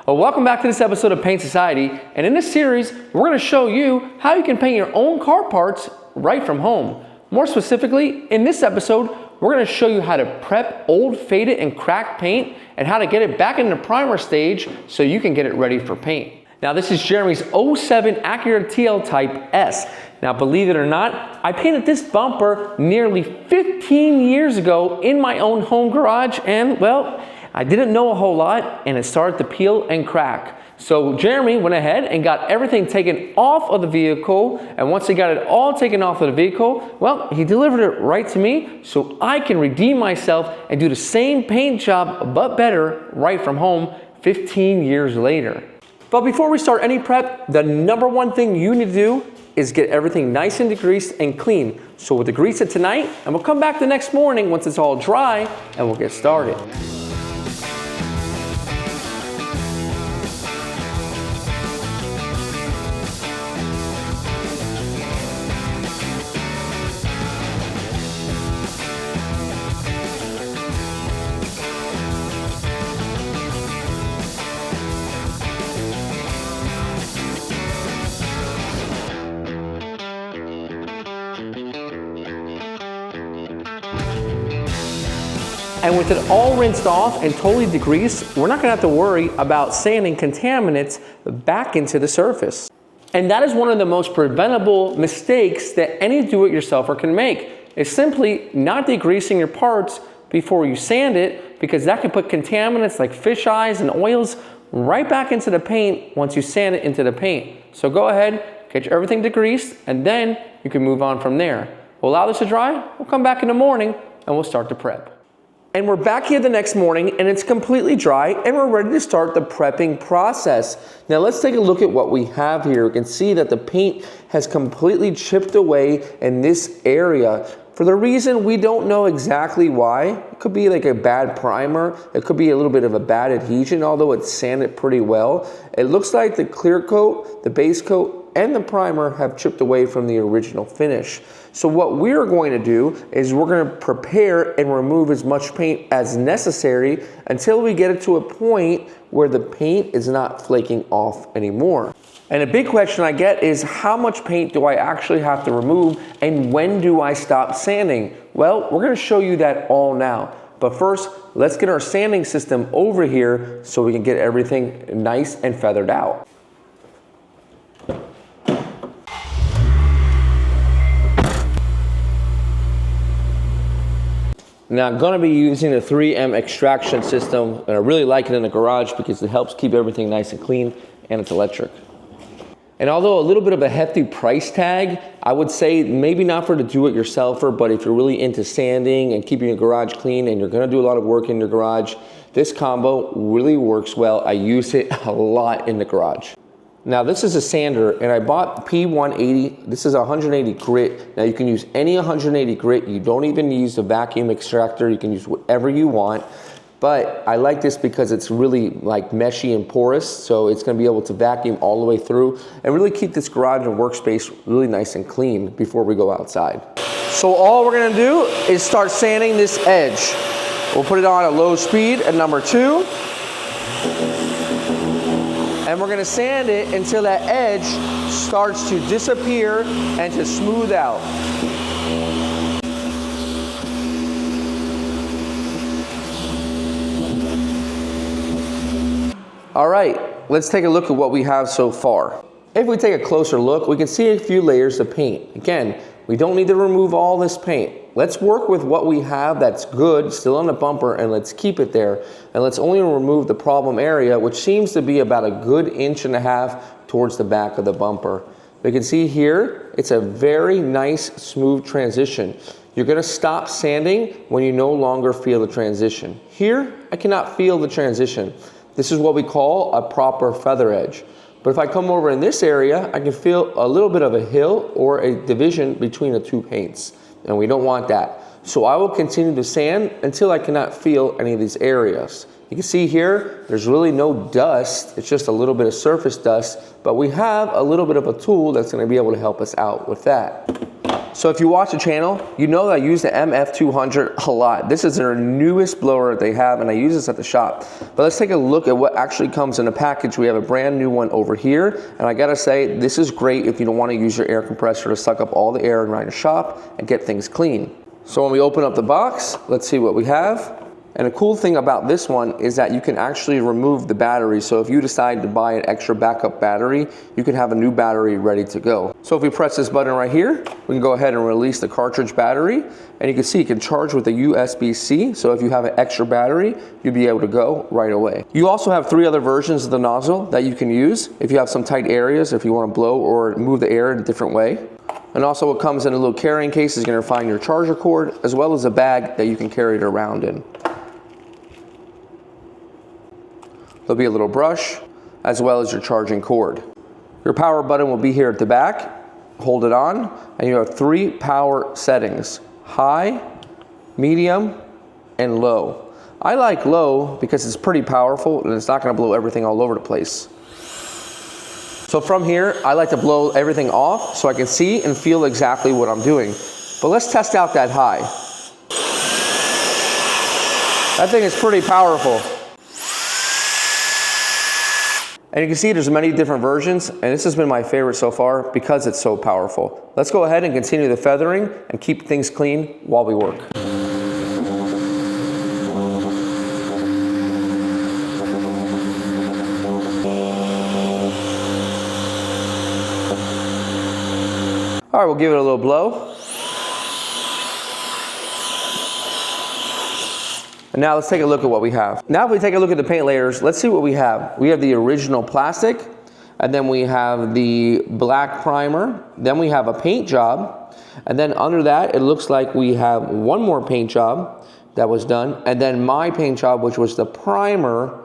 Well, welcome back to this episode of Paint Society, and in this series, we're going to show you how you can paint your own car parts right from home. More specifically, in this episode, we're going to show you how to prep old, faded, and cracked paint and how to get it back in the primer stage so you can get it ready for paint. Now, this is Jeremy's 07 Acura TL Type S. Now, believe it or not, I painted this bumper nearly 15 years ago in my own home garage, and well, I didn't know a whole lot, and it started to peel and crack. So Jeremy went ahead and got everything taken off of the vehicle, and once he got it all taken off of the vehicle, well, he delivered it right to me so I can redeem myself and do the same paint job, but better, right from home 15 years later. But before we start any prep, the number one thing you need to do is get everything nice and degreased and clean. So we'll degrease it tonight, and we'll come back the next morning once it's all dry, and we'll get started. And with it all rinsed off and totally degreased, we're not gonna have to worry about sanding contaminants back into the surface. And that is one of the most preventable mistakes that any do-it-yourselfer can make, is simply not degreasing your parts before you sand it, because that can put contaminants like fish eyes and oils right back into the paint once you sand it into the paint. So go ahead, get everything degreased, and then you can move on from there. We'll allow this to dry, we'll come back in the morning, and we'll start the prep. And we're back here the next morning and it's completely dry and we're ready to start the prepping process. Now let's take a look at what we have here. You can see that the paint has completely chipped away in this area. For the reason we don't know exactly why. It could be like a bad primer. It could be a little bit of a bad adhesion, although it's sanded pretty well. It looks like the clear coat, the base coat, and the primer have chipped away from the original finish. So what we're going to do is we're going to prepare and remove as much paint as necessary until we get it to a point where the paint is not flaking off anymore. And a big question I get is, how much paint do I actually have to remove and when do I stop sanding? Well, we're going to show you that all now. But first, let's get our sanding system over here so we can get everything nice and feathered out. Now I'm going to be using the 3M extraction system, and I really like it in the garage because it helps keep everything nice and clean, and it's electric. And although a little bit of a hefty price tag, I would say maybe not for the do-it-yourselfer, but if you're really into sanding and keeping your garage clean and you're going to do a lot of work in your garage, this combo really works well. I use it a lot in the garage. Now this is a sander, and I bought P180. This is 180 grit. Now you can use any 180 grit. You don't even use the vacuum extractor. You can use whatever you want. But I like this because it's really like meshy and porous, so it's gonna be able to vacuum all the way through and really keep this garage and workspace really nice and clean before we go outside. So all we're gonna do is start sanding this edge. We'll put it on at low speed at number 2. And we're gonna sand it until that edge starts to disappear and to smooth out. All right, let's take a look at what we have so far. If we take a closer look, we can see a few layers of paint. Again, we don't need to remove all this paint. Let's work with what we have that's good, still on the bumper, and let's keep it there. And let's only remove the problem area, which seems to be about a good 1.5 inches towards the back of the bumper. You can see here, it's a very nice, smooth transition. You're gonna stop sanding when you no longer feel the transition. Here, I cannot feel the transition. This is what we call a proper feather edge. But if I come over in this area, I can feel a little bit of a hill or a division between the two paints, and we don't want that. So I will continue to sand until I cannot feel any of these areas. You can see here, there's really no dust. It's just a little bit of surface dust, but we have a little bit of a tool that's gonna be able to help us out with that. So if you watch the channel, you know that I use the MF200 a lot. This is their newest blower that they have, and I use this at the shop. But let's take a look at what actually comes in the package. We have a brand new one over here, and I gotta say, this is great if you don't wanna use your air compressor to suck up all the air around your shop and get things clean. So when we open up the box, let's see what we have. And the cool thing about this one is that you can actually remove the battery. So if you decide to buy an extra backup battery, you can have a new battery ready to go. So if we press this button right here, we can go ahead and release the cartridge battery. And you can see it can charge with a USB-C. So if you have an extra battery, you'll be able to go right away. You also have 3 other versions of the nozzle that you can use if you have some tight areas, if you want to blow or move the air in a different way. And also what comes in a little carrying case is going to find your charger cord, as well as a bag that you can carry it around in. There'll be a little brush, as well as your charging cord. Your power button will be here at the back. Hold it on, and you have 3 power settings: high, medium, and low. I like low because it's pretty powerful and it's not gonna blow everything all over the place. So from here, I like to blow everything off so I can see and feel exactly what I'm doing. But let's test out that high. That thing is pretty powerful. And you can see there's many different versions, and this has been my favorite so far because it's so powerful. Let's go ahead and continue the feathering and keep things clean while we work. All right, we'll give it a little blow. And now let's take a look at what we have. Now if we take a look at the paint layers, let's see what we have. We have the original plastic, and then we have the black primer, then we have a paint job, and then under that it looks like we have one more paint job that was done, and then my paint job, which was the primer,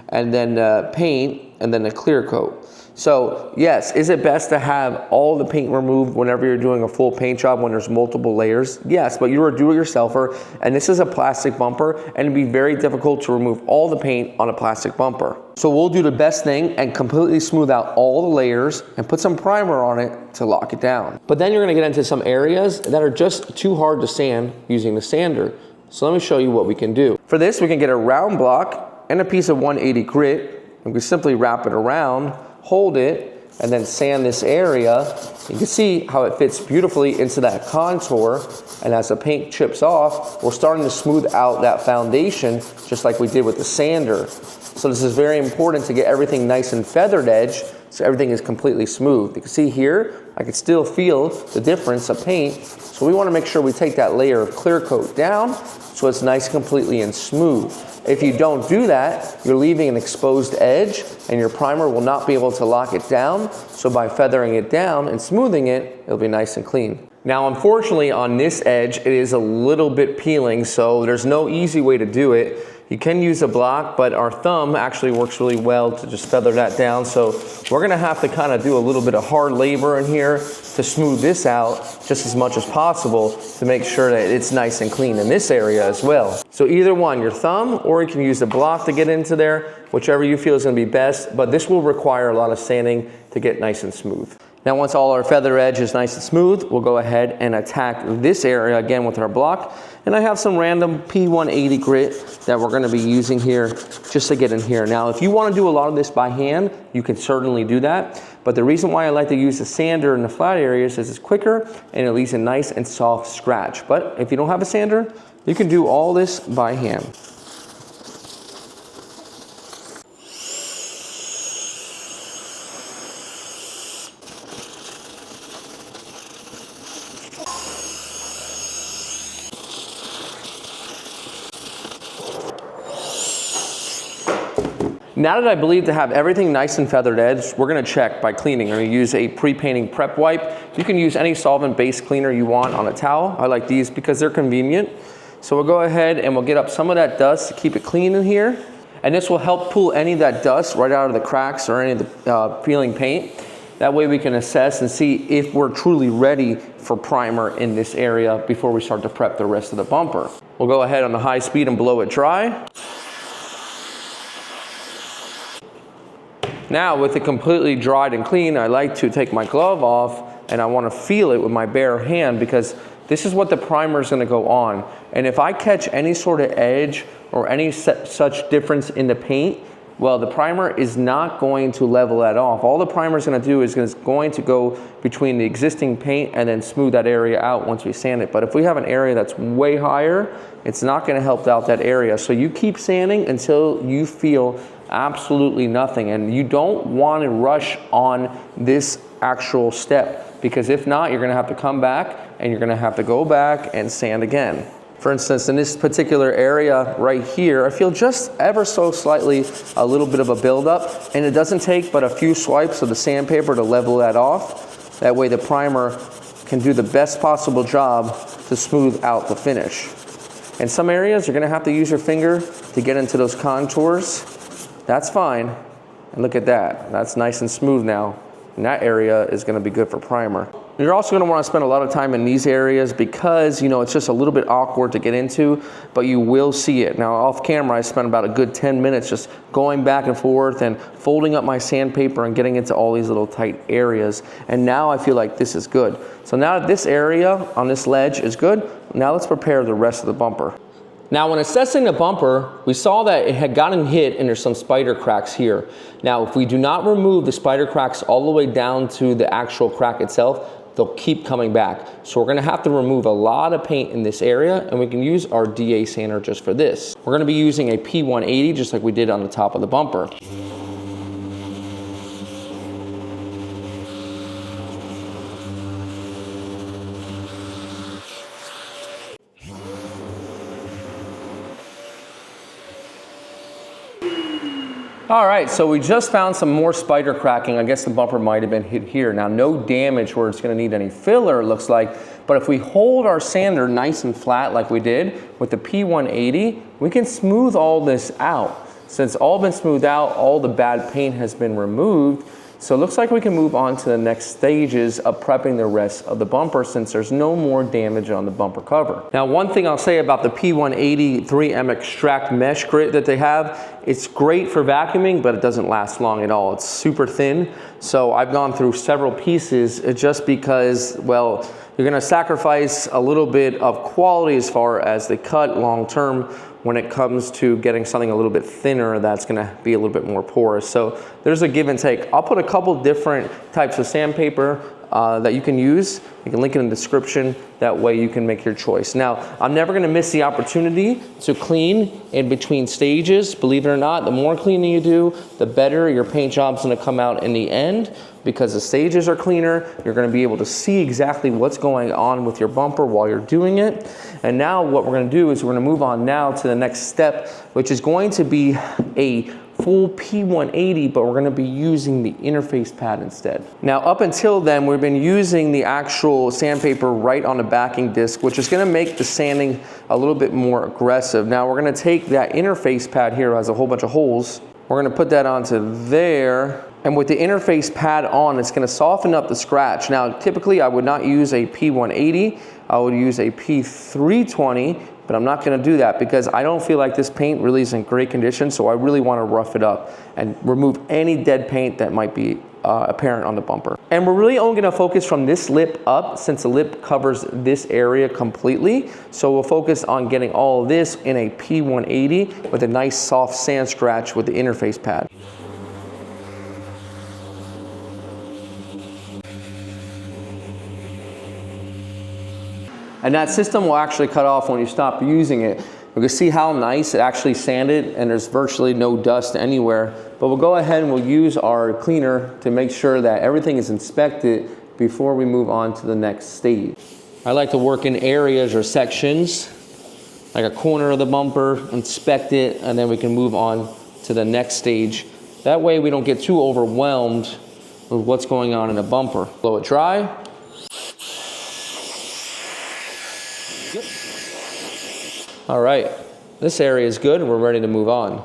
and then the paint, and then the clear coat. So yes, is it best to have all the paint removed whenever you're doing a full paint job when there's multiple layers? Yes, but you're a do-it-yourselfer, and this is a plastic bumper, and it'd be very difficult to remove all the paint on a plastic bumper. So we'll do the best thing and completely smooth out all the layers and put some primer on it to lock it down. But then you're gonna get into some areas that are just too hard to sand using the sander. So let me show you what we can do. For this, we can get a round block and a piece of 180 grit, and we simply wrap it around, hold it, and then sand this area. You can see how it fits beautifully into that contour, and as the paint chips off, we're starting to smooth out that foundation just like we did with the sander. So this is very important to get everything nice and feathered edge so everything is completely smooth. You can see here, I can still feel the difference of paint, so we want to make sure we take that layer of clear coat down so it's nice, completely, and smooth. If you don't do that, you're leaving an exposed edge and your primer will not be able to lock it down. So by feathering it down and smoothing it, it'll be nice and clean. Now, unfortunately, on this edge, it is a little bit peeling, so there's no easy way to do it. You can use a block, but our thumb actually works really well to just feather that down. So we're gonna have to kind of do a little bit of hard labor in here to smooth this out just as much as possible to make sure that it's nice and clean in this area as well. So either one, your thumb, or you can use the block to get into there, whichever you feel is gonna be best, but this will require a lot of sanding to get nice and smooth. Now once all our feather edge is nice and smooth, we'll go ahead and attack this area again with our block. And I have some random P180 grit that we're gonna be using here just to get in here. Now if you wanna do a lot of this by hand, you can certainly do that. But the reason why I like to use the sander in the flat areas is it's quicker and it leaves a nice and soft scratch. But if you don't have a sander, you can do all this by hand. Now that I believe to have everything nice and feathered edge, we're gonna check by cleaning. I'm gonna use a pre-painting prep wipe. You can use any solvent-based cleaner you want on a towel. I like these because they're convenient. So we'll go ahead and we'll get up some of that dust to keep it clean in here. And this will help pull any of that dust right out of the cracks or any of the peeling paint. That way we can assess and see if we're truly ready for primer in this area before we start to prep the rest of the bumper. We'll go ahead on the high speed and blow it dry. Now with it completely dried and clean, I like to take my glove off and I want to feel it with my bare hand, because this is what the primer is going to go on. And if I catch any sort of edge or any such difference in the paint, well, the primer is not going to level that off. All the primer is going to do is going to go between the existing paint and then smooth that area out once we sand it. But if we have an area that's way higher, it's not going to help out that area. So you keep sanding until you feel absolutely nothing. And you don't want to rush on this actual step, because if not, you're going to have to come back and you're going to have to go back and sand again. For instance, in this particular area right here, I feel just ever so slightly a little bit of a buildup, and it doesn't take but a few swipes of the sandpaper to level that off. That way the primer can do the best possible job to smooth out the finish. In some areas, you're gonna have to use your finger to get into those contours. That's fine. And look at that, that's nice and smooth now. And that area is gonna be good for primer. You're also going to want to spend a lot of time in these areas because, you know, it's just a little bit awkward to get into, but you will see it. Now, off camera, I spent about a good 10 minutes just going back and forth and folding up my sandpaper and getting into all these little tight areas. And now I feel like this is good. So now that this area on this ledge is good, now let's prepare the rest of the bumper. Now, when assessing the bumper, we saw that it had gotten hit and there's some spider cracks here. Now, if we do not remove the spider cracks all the way down to the actual crack itself, they'll keep coming back. So we're gonna have to remove a lot of paint in this area, and we can use our DA sander just for this. We're gonna be using a P180 just like we did on the top of the bumper. All right, so we just found some more spider cracking. I guess the bumper might have been hit here. Now, no damage where it's gonna need any filler, it looks like, but if we hold our sander nice and flat like we did with the P180, we can smooth all this out. Since all been smoothed out, all the bad paint has been removed, so it looks like we can move on to the next stages of prepping the rest of the bumper since there's no more damage on the bumper cover. Now, one thing I'll say about the P180 3M Extract Mesh Grit that they have, it's great for vacuuming, but it doesn't last long at all. It's super thin, so I've gone through several pieces just because, well, you're gonna sacrifice a little bit of quality as far as the cut long term when it comes to getting something a little bit thinner that's gonna be a little bit more porous. So there's a give and take. I'll put a couple different types of sandpaper that you can use. You can link it in the description. That way you can make your choice. Now, I'm never gonna miss the opportunity to clean in between stages. Believe it or not, the more cleaning you do, the better your paint job's gonna come out in the end, because the stages are cleaner. You're gonna be able to see exactly what's going on with your bumper while you're doing it. And now what we're gonna do is we're gonna move on now to the next step, which is going to be a full P180, but we're gonna be using the interface pad instead. Now, up until then, we've been using the actual sandpaper right on the backing disc, which is gonna make the sanding a little bit more aggressive. Now, we're gonna take that interface pad here, has a whole bunch of holes. We're gonna put that onto there. And with the interface pad on, it's gonna soften up the scratch. Now, typically I would not use a P180, I would use a P320, but I'm not gonna do that because I don't feel like this paint really is in great condition, so I really wanna rough it up and remove any dead paint that might be apparent on the bumper. And we're really only gonna focus from this lip up since the lip covers this area completely. So we'll focus on getting all of this in a P180 with a nice soft sand scratch with the interface pad. And that system will actually cut off when you stop using it. You can see how nice it actually sanded and there's virtually no dust anywhere. But we'll go ahead and we'll use our cleaner to make sure that everything is inspected before we move on to the next stage. I like to work in areas or sections, like a corner of the bumper, inspect it, and then we can move on to the next stage. That way we don't get too overwhelmed with what's going on in the bumper. Blow it dry. All right, this area is good and we're ready to move on.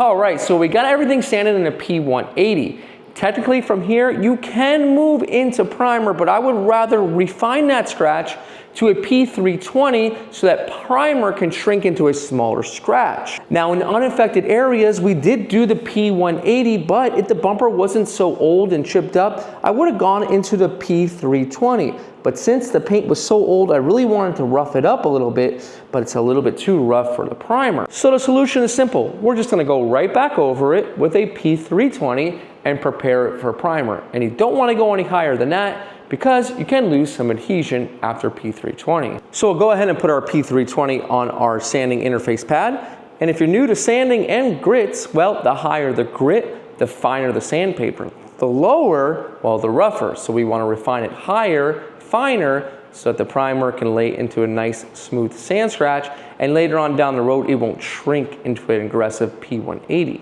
All right, so we got everything sanded in a P180. Technically from here, you can move into primer, but I would rather refine that scratch to a P320 so that primer can shrink into a smaller scratch. Now in unaffected areas, we did do the P180, but if the bumper wasn't so old and chipped up, I would have gone into the P320. But since the paint was so old, I really wanted to rough it up a little bit, but it's a little bit too rough for the primer. So the solution is simple. We're just gonna go right back over it with a P320 and prepare it for primer. And you don't wanna go any higher than that because you can lose some adhesion after P320. So we'll go ahead and put our P320 on our sanding interface pad. And if you're new to sanding and grits, well, the higher the grit, the finer the sandpaper. The lower, well, the rougher. So we wanna refine it higher, finer, so that the primer can lay into a nice smooth sand scratch, and later on down the road it won't shrink into an aggressive P180.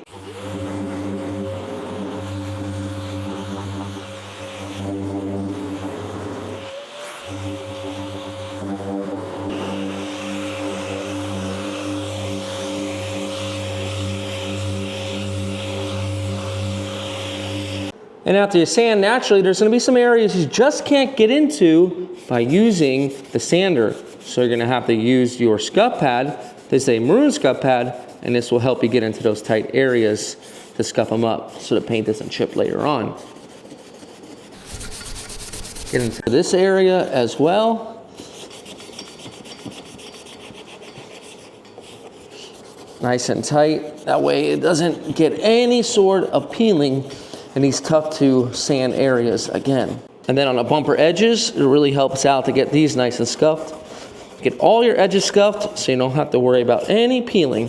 And after you sand, naturally, there's gonna be some areas you just can't get into by using the sander. So you're gonna have to use your scuff pad. This is a maroon scuff pad, and this will help you get into those tight areas to scuff them up so the paint doesn't chip later on. Get into this area as well. Nice and tight. That way it doesn't get any sort of peeling in these tough to sand areas again. And then on the bumper edges, it really helps out to get these nice and scuffed. Get all your edges scuffed so you don't have to worry about any peeling.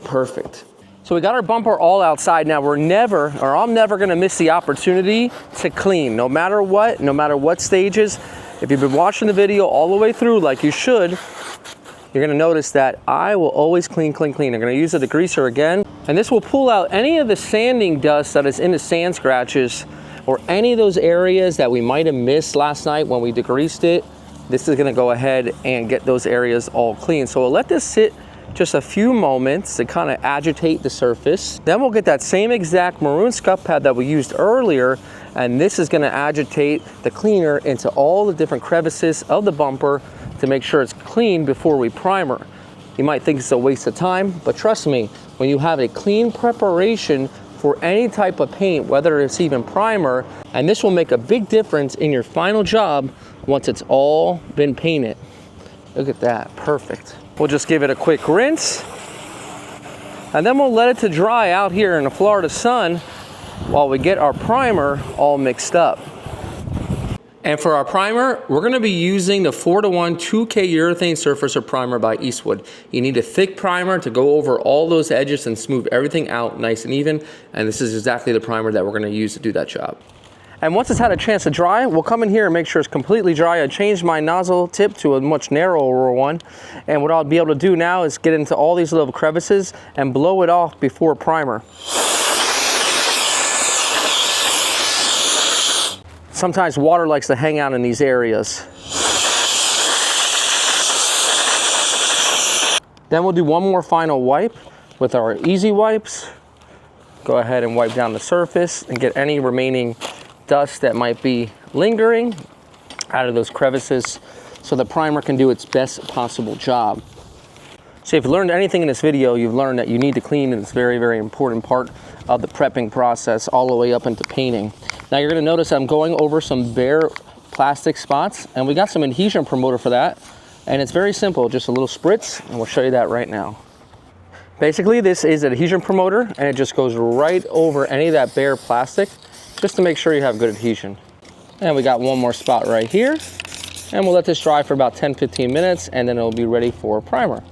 Perfect. So we got our bumper all outside. Now I'm never gonna miss the opportunity to clean, no matter what stages. If you've been watching the video all the way through like you should, you're gonna notice that I will always clean, clean, clean. I'm gonna use the degreaser again, and this will pull out any of the sanding dust that is in the sand scratches or any of those areas that we might have missed last night when we degreased it. This is gonna go ahead and get those areas all clean. So we'll let this sit just a few moments to kind of agitate the surface. Then we'll get that same exact maroon scuff pad that we used earlier, and this is gonna agitate the cleaner into all the different crevices of the bumper to make sure it's clean before we primer. You might think it's a waste of time, but trust me, when you have a clean preparation for any type of paint, whether it's even primer, and this will make a big difference in your final job once it's all been painted. Look at that, perfect. We'll just give it a quick rinse, and then we'll let it to dry out here in the Florida sun while we get our primer all mixed up. And for our primer, we're gonna be using the 4:1 2K Urethane Surfacer Primer by Eastwood. You need a thick primer to go over all those edges and smooth everything out nice and even. And this is exactly the primer that we're gonna use to do that job. And once it's had a chance to dry, we'll come in here and make sure it's completely dry. I changed my nozzle tip to a much narrower one. And what I'll be able to do now is get into all these little crevices and blow it off before primer. Sometimes water likes to hang out in these areas. Then we'll do one more final wipe with our easy wipes. Go ahead and wipe down the surface and get any remaining dust that might be lingering out of those crevices so the primer can do its best possible job. So if you learned anything in this video, you've learned that you need to clean, and it's a very, very important part of the prepping process all the way up into painting. Now you're gonna notice I'm going over some bare plastic spots, and we got some adhesion promoter for that. And it's very simple, just a little spritz, and we'll show you that right now. Basically, this is an adhesion promoter, and it just goes right over any of that bare plastic, just to make sure you have good adhesion. And we got one more spot right here, and we'll let this dry for about 10-15 minutes, and then it'll be ready for primer.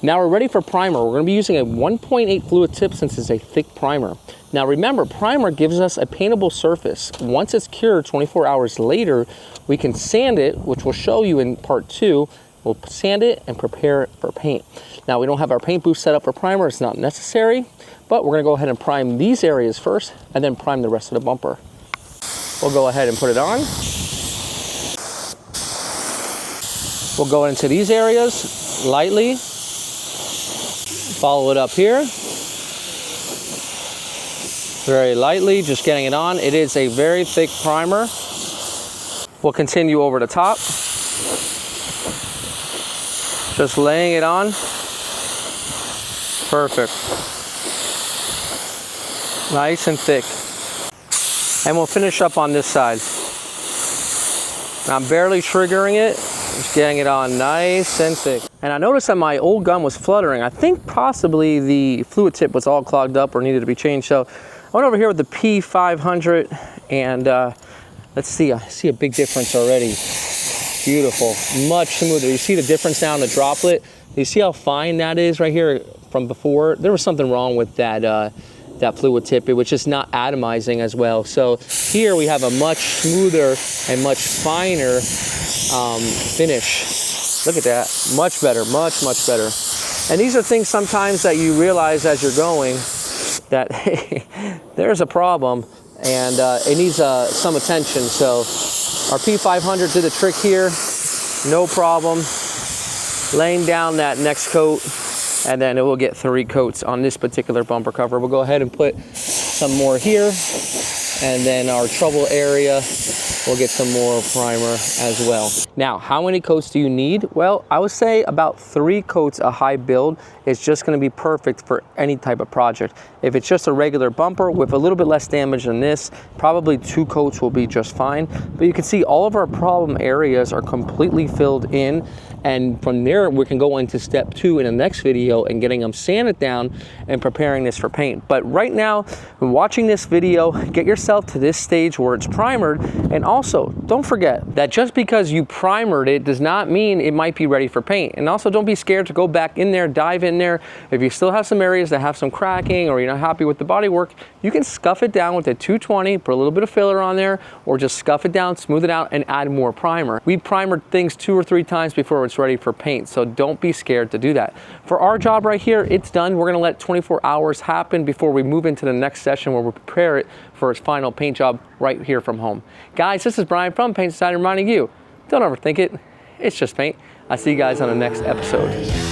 Now we're ready for primer. We're gonna be using a 1.8 fluid tip since it's a thick primer. Now remember, primer gives us a paintable surface. Once it's cured 24 hours later, we can sand it, which we'll show you in part 2. We'll sand it and prepare it for paint. Now we don't have our paint booth set up for primer, it's not necessary, but we're gonna go ahead and prime these areas first and then prime the rest of the bumper. We'll go ahead and put it on. We'll go into these areas lightly. Follow it up here. Very lightly, just getting it on. It is a very thick primer. We'll continue over the top. Just laying it on. Perfect. Nice and thick. And we'll finish up on this side. I'm barely triggering it, just getting it on nice and thick. And I noticed that my old gun was fluttering. I think possibly the fluid tip was all clogged up or needed to be changed. So I went over here with the P500 and let's see, I see a big difference already. Beautiful, much smoother. You see the difference now in the droplet? You see how fine that is right here from before? There was something wrong with that that fluid tip. It was just not atomizing as well. So here we have a much smoother and much finer finish. Look at that, much better, much better. And these are things sometimes that you realize as you're going that hey, there's a problem and it needs some attention. So our P500 did the trick here, no problem. Laying down that next coat, and then it will get 3 coats on this particular bumper cover. We'll go ahead and put some more here, and then our trouble area, we'll get some more primer as well. Now, how many coats do you need? Well, I would say about 3 coats a high build is just gonna be perfect for any type of project. If it's just a regular bumper with a little bit less damage than this, probably 2 coats will be just fine. But you can see all of our problem areas are completely filled in. And from there, we can go into step 2 in the next video and getting them sanded down and preparing this for paint. But right now, when watching this video, get yourself to this stage where it's primered. And also, don't forget that just because you primered it does not mean it might be ready for paint. And also, don't be scared to go back in there, dive in there. If you still have some areas that have some cracking or you're not happy with the bodywork, you can scuff it down with a 220, put a little bit of filler on there, or just scuff it down, smooth it out, and add more primer. We primered things 2 or 3 times before it's ready for paint, so don't be scared to do that. For our job right here, it's done. We're gonna let 24 hours happen before we move into the next session where we prepare it for its final paint job right here from home. Guys, this is Brian from Paint Society reminding you, don't overthink it. It's just paint. I'll see you guys on the next episode.